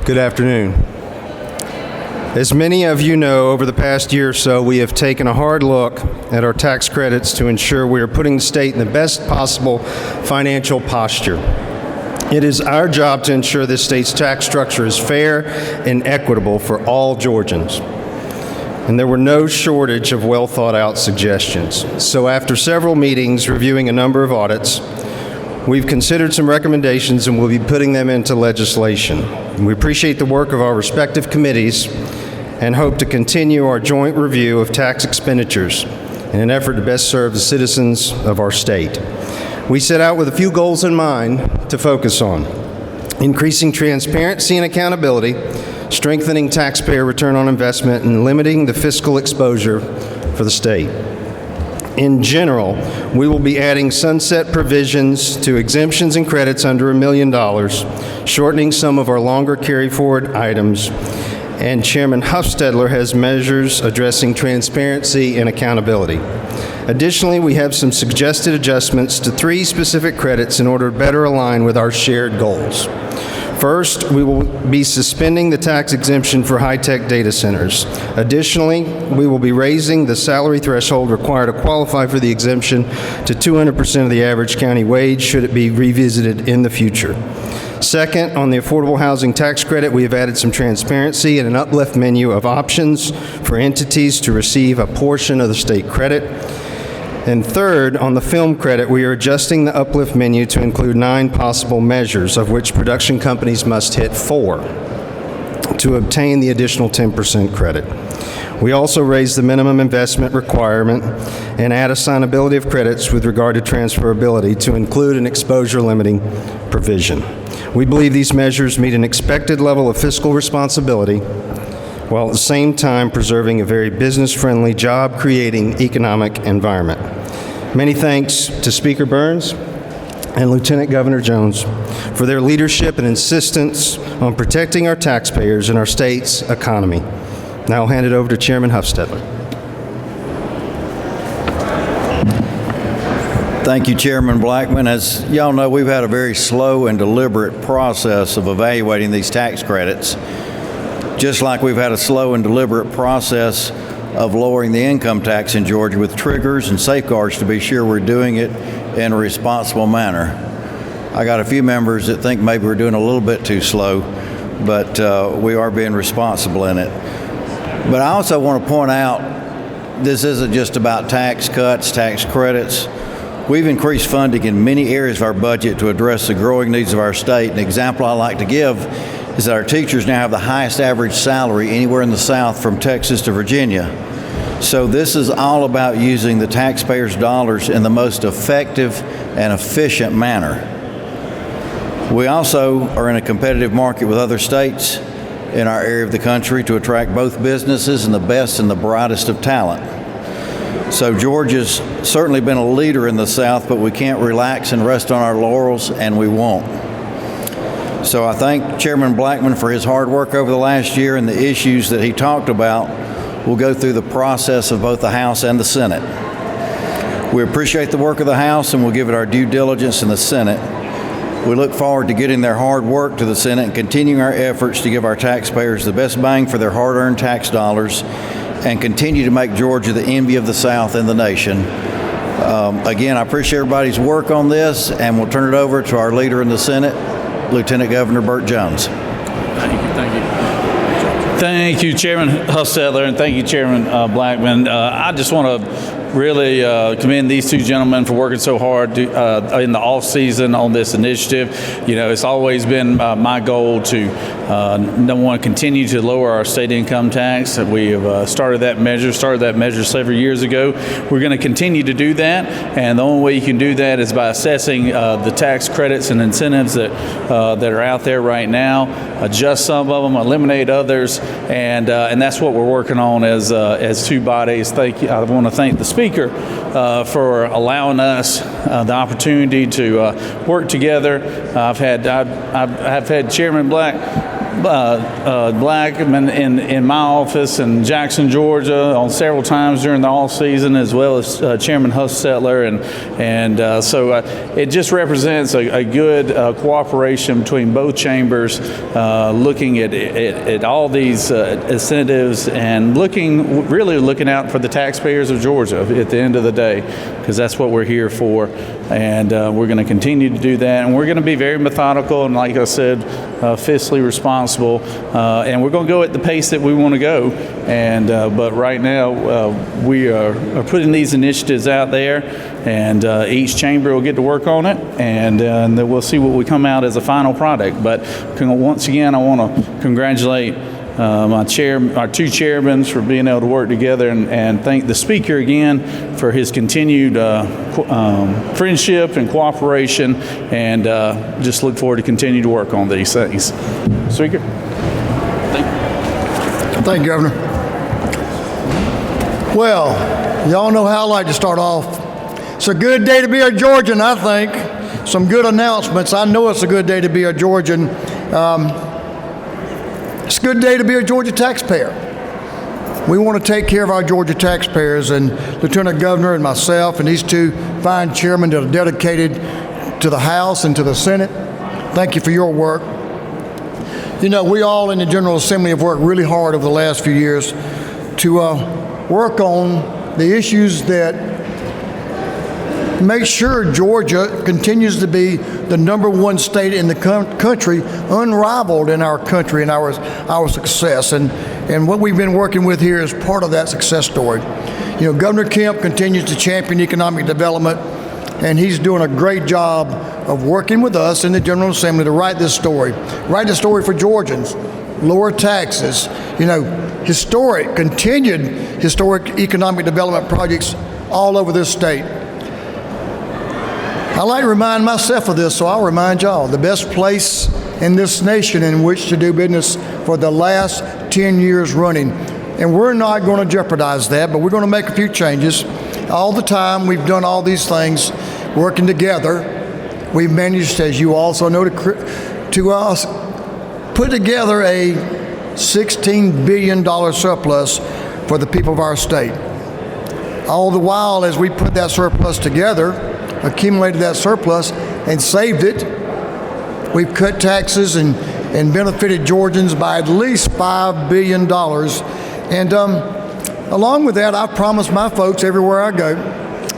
Good afternoon. As many of you know, over the past year or so, we have taken a hard look at our tax credits to ensure we are putting the state in the best possible financial posture. It is our job to ensure this state's tax structure is fair and equitable for all Georgians. And there were no shortage of well-thought-out suggestions. So after several meetings reviewing a number of audits, we've considered some recommendations and we'll be putting them into legislation. We appreciate the work of our respective committees and hope to continue our joint review of tax expenditures in an effort to best serve the citizens of our state. We set out with a few goals in mind to focus on: increasing transparency and accountability, strengthening taxpayer return on investment, and limiting the fiscal exposure for the state. In general, we will be adding sunset provisions to exemptions and credits under $1 million, shortening some of our longer carry-forward items, and Chairman Huffstedler has measures addressing transparency and accountability. Additionally, we have some suggested adjustments to 3 specific credits in order to better align with our shared goals. First, we will be suspending the tax exemption for high-tech data centers. Additionally, we will be raising the salary threshold required to qualify for the exemption to 200% of the average county wage should it be revisited in the future. Second, on the affordable housing tax credit, we have added some transparency and an uplift menu of options for entities to receive a portion of the state credit. And third, on the film credit, we are adjusting the uplift menu to include 9 possible measures, of which production companies must hit 4 to obtain the additional 10% credit. We also raised the minimum investment requirement and add assignability of credits with regard to transferability to include an exposure limiting provision. We believe these measures meet an expected level of fiscal responsibility while at the same time preserving a very business-friendly, job-creating economic environment. Many thanks to Speaker Burns and Lieutenant Governor Jones for their leadership and insistence on protecting our taxpayers and our state's economy. Now I'll hand it over to Chairman Huffstedler. Thank you, Chairman Blackman. As y'all know, we've had a very slow and deliberate process of evaluating these tax credits, just like we've had a slow and deliberate process of lowering the income tax in Georgia with triggers and safeguards to be sure we're doing it in a responsible manner. I got a few members that think maybe we're doing a little bit too slow, but we are being responsible in it. But I also want to point out, this isn't just about tax cuts, tax credits. We've increased funding in many areas of our budget to address the growing needs of our state. An example I like to give is that our teachers now have the highest average salary anywhere in the South from Texas to Virginia. So this is all about using the taxpayers' dollars in the most effective and efficient manner. We also are in a competitive market with other states in our area of the country to attract both businesses and the best and the brightest of talent. So Georgia's certainly been a leader in the South, but we can't relax and rest on our laurels, and we won't. So I thank Chairman Blackman for his hard work over the last year, and the issues that he talked about will go through the process of both the House and the Senate. We appreciate the work of the House, and we'll give it our due diligence in the Senate. We look forward to getting their hard work to the Senate and continuing our efforts to give our taxpayers the best bang for their hard-earned tax dollars and continue to make Georgia the envy of the South and the nation. Again, I appreciate everybody's work on this, and we'll turn it over to our leader in the Senate, Lieutenant Governor Burt Jones. Thank you. Thank you, Chairman Huffstedler, and thank you, Chairman Blackman. I just want to really commend these 2 gentlemen for working so hard in the off season on this initiative. You know, it's always been my goal to number one, continue to lower our state income tax. We have started that measure several years ago. We're going to continue to do that, and the only way you can do that is by assessing the tax credits and incentives that are out there right now, adjust some of them, eliminate others, and that's what we're working on as 2 bodies. Thank you. I want to thank the Speaker for allowing us the opportunity to work together. I've had Chairman Black Blackman in my office in Jackson, Georgia, on several times during the off season, as well as Chairman Hustetler, and so it just represents a good cooperation between both chambers, looking at all these incentives and really looking out for the taxpayers of Georgia at the end of the day, because that's what we're here for, and we're going to continue to do that, and we're going to be very methodical and, like I said, fiscally responsible, and we're going to go at the pace that we want to go. And but right now we are putting these initiatives out there, and each chamber will get to work on it, and then we'll see what we come out as a final product. But once again, I want to congratulate our two chairmen for being able to work together, and thank the speaker again for his continued friendship and cooperation, and just look forward to continue to work on these things. Speaker. Thank you, Governor. Well, y'all know how I like to start off. It's a good day to be a Georgian, I think. Some good announcements. I know it's a good day to be a Georgian. It's a good day to be a Georgia taxpayer. We want to take care of our Georgia taxpayers, and Lieutenant Governor and myself and these two fine chairmen that are dedicated to the House and to the Senate, thank you for your work. You know, we all in the General Assembly have worked really hard over the last few years to work on the issues that make sure Georgia continues to be the #1 state in the country, unrivaled in our country and our success. And what we've been working with here is part of that success story. You know, Governor Kemp continues to champion economic development, and he's doing a great job of working with us in the General Assembly to write this story. Write the story for Georgians, lower taxes, continued historic economic development projects all over this state. I like to remind myself of this, so I'll remind y'all. The best place in this nation in which to do business for the last 10 years running. And we're not going to jeopardize that, but we're going to make a few changes. All the time, we've done all these things working together. We've managed, as you also know, to put together a $16 billion surplus for the people of our state. All the while, as we put that surplus together, accumulated that surplus and saved it, we've cut taxes and benefited Georgians by at least $5 billion. And along with that, I promise my folks everywhere I go,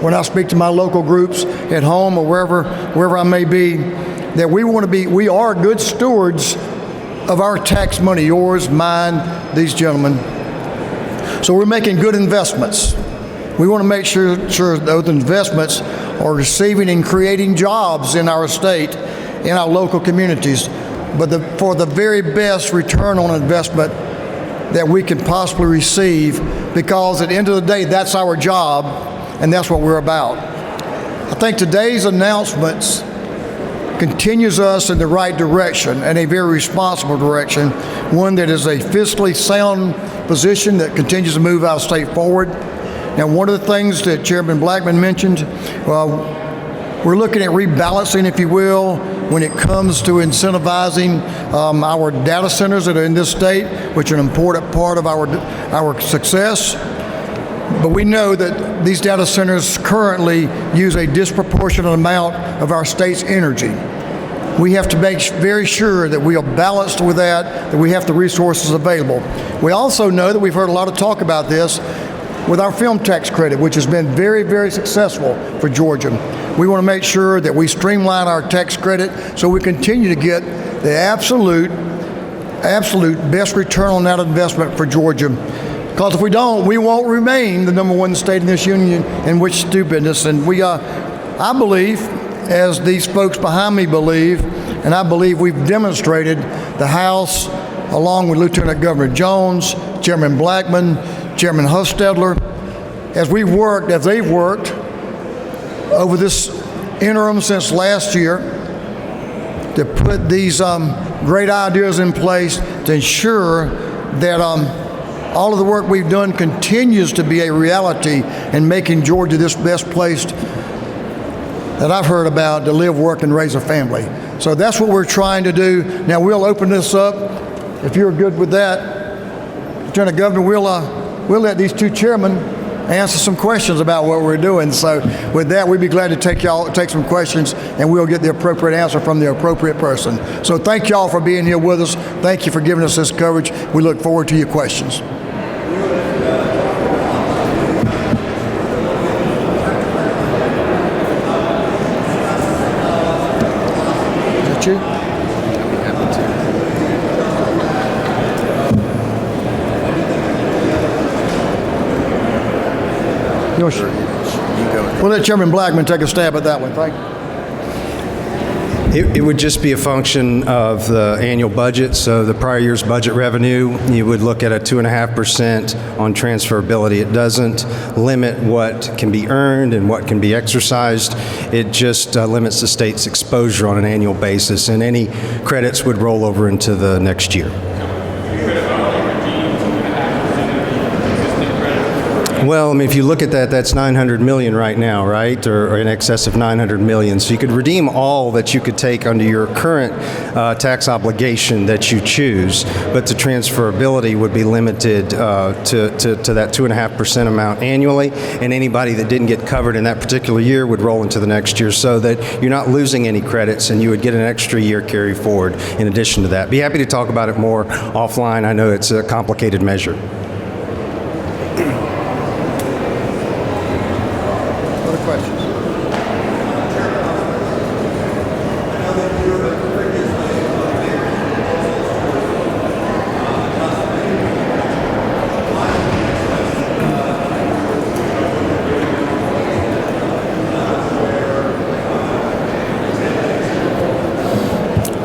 when I speak to my local groups at home or wherever I may be, that we are good stewards of our tax money, yours, mine, these gentlemen. So we're making good investments. We want to make sure those investments are receiving and creating jobs in our state, in our local communities, but for the very best return on investment that we can possibly receive, because at the end of the day, that's our job, and that's what we're about. I think today's announcements continues us in the right direction, and a very responsible direction, one that is a fiscally sound position that continues to move our state forward. Now, one of the things that Chairman Blackman mentioned, we're looking at rebalancing, if you will, when it comes to incentivizing our data centers that are in this state, which are an important part of our success. But we know that these data centers currently use a disproportionate amount of our state's energy. We have to make very sure that we are balanced with that we have the resources available. We also know that we've heard a lot of talk about this with our film tax credit, which has been very, very successful for Georgia. We want to make sure that we streamline our tax credit so we continue to get the absolute best return on that investment for Georgia. Because if we don't, we won't remain the #1 state in this union in which to do business. And I believe, as these folks behind me believe, and I believe we've demonstrated, the House, along with Lieutenant Governor Jones, Chairman Blackman, Chairman Hustetler, as they've worked over this interim since last year to put these great ideas in place to ensure that all of the work we've done continues to be a reality in making Georgia this best place that I've heard about to live, work, and raise a family. So that's what we're trying to do. Now we'll open this up if you're good with that, Lieutenant Governor, we'll let these two chairmen answer some questions about what we're doing. So with that, we'd be glad to take some questions, and we'll get the appropriate answer from the appropriate person. So thank y'all for being here with us. Thank you for giving us this coverage. We look forward to your questions. Is that you? Yours. We'll let Chairman Blackman take a stab at that one. Thank you. It would just be a function of the annual budget. So the prior year's budget revenue, you would look at a 2.5% on transferability. It doesn't limit what can be earned and what can be exercised. It just limits the state's exposure on an annual basis, and any credits would roll over into the next year. Well, I mean, if you look at that, that's $900 million right now, right? Or in excess of $900 million. So you could redeem all that you could take under your current tax obligation that you choose, but the transferability would be limited to that 2.5% amount annually, and anybody that didn't get covered in that particular year would roll into the next year, so that you're not losing any credits, and you would get an extra year carry forward in addition to that. Be happy to talk about it more offline. I know it's a complicated measure. Questions?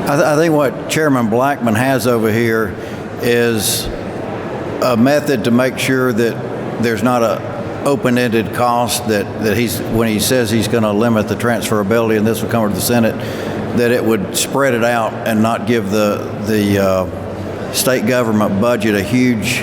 I think what Chairman Blackman has over here is a method to make sure that there's not a open-ended cost that he's, when he says he's going to limit the transferability, and this will come to the Senate, that it would spread it out and not give the state government budget a huge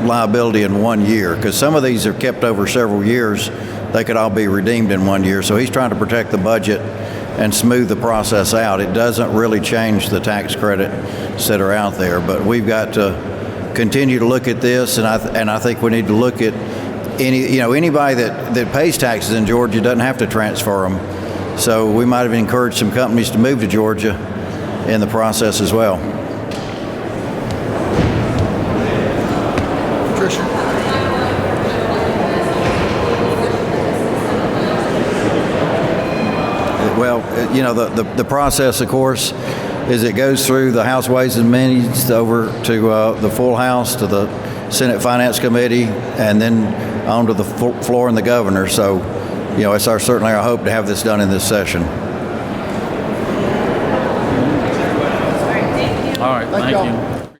liability in 1 year, because some of these are kept over several years. They could all be redeemed in 1 year. So he's trying to protect the budget and smooth the process out. It doesn't really change the tax credits that are out there, but we've got to continue to look at this, and I think we need to look at anybody that pays taxes in Georgia doesn't have to transfer them. So we might have encouraged some companies to move to Georgia in the process as well. Tricia. Well, the process, of course, is it goes through the House Ways and Means over to the full House, to the Senate Finance Committee, and then on to the floor and the governor. So, it's certainly our hope to have this done in this session. All right, thank you.